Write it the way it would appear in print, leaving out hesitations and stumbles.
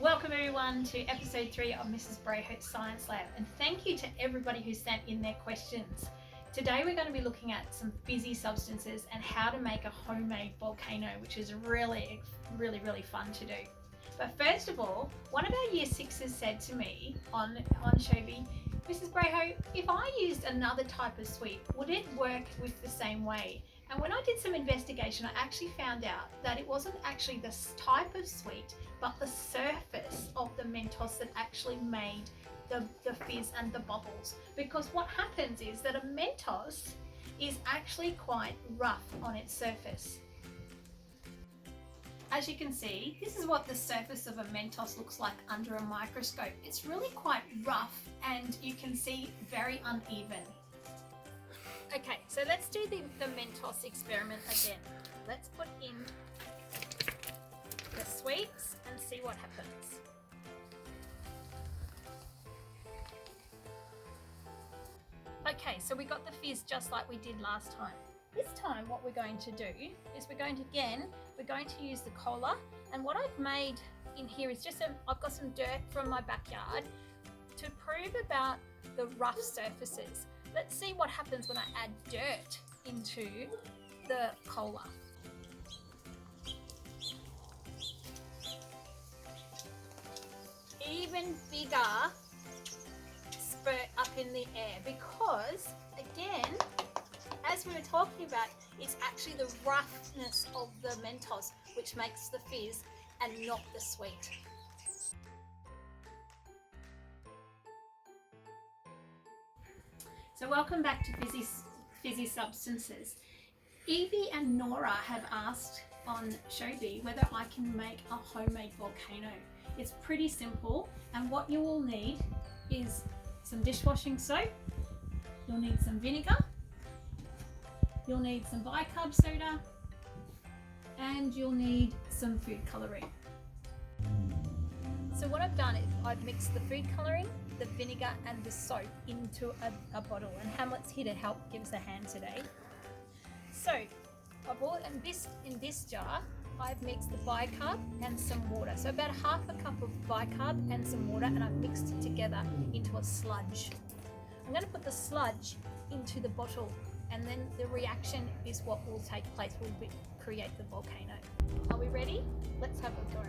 Welcome everyone to episode 3 of Mrs. Brayho's Science Lab, and thank you to everybody who sent in their questions. Today we're going to be looking at some fizzy substances and how to make a homemade volcano, which is really fun to do. But first of all, one of our year 6s said to me on Showbie, Mrs. Brayho, if I used another type of sweet, would it work with the same way? And when I did some investigation, I actually found out that it wasn't actually this type of sweet, but the surface of the Mentos that actually made the fizz and the bubbles. Because what happens is that a Mentos is actually quite rough on its surface. As you can see, this is what the surface of a Mentos looks like under a microscope. It's really quite rough and you can see very uneven. Okay, so let's do the Mentos experiment again. Let's put in the sweets and see what happens. Okay, so we got the fizz just like we did last time. This time what we're going to do is we're going to use the cola, and what I've made in here is I've got some dirt from my backyard to prove about the rough surfaces. Let's see what happens when I add dirt into the cola. Even bigger spurt up in the air because, again, as we were talking about, it's actually the roughness of the Mentos which makes the fizz and not the sweet. So welcome back to Fizzy Substances. Evie and Nora have asked on Showbie whether I can make a homemade volcano. It's pretty simple, and what you will need is some dishwashing soap, you'll need some vinegar, you'll need some bicarb soda, and you'll need some food colouring. So what I've done is I've mixed the food colouring, the vinegar and the soap into a bottle, and Hamlet's here to help give us a hand today. So in this jar I've mixed the bicarb and some water, so about half a cup of bicarb and some water, and I've mixed it together into a sludge. I'm going to put the sludge into the bottle, and then the reaction is what will take place, will create the volcano. Are we ready? Let's have a go.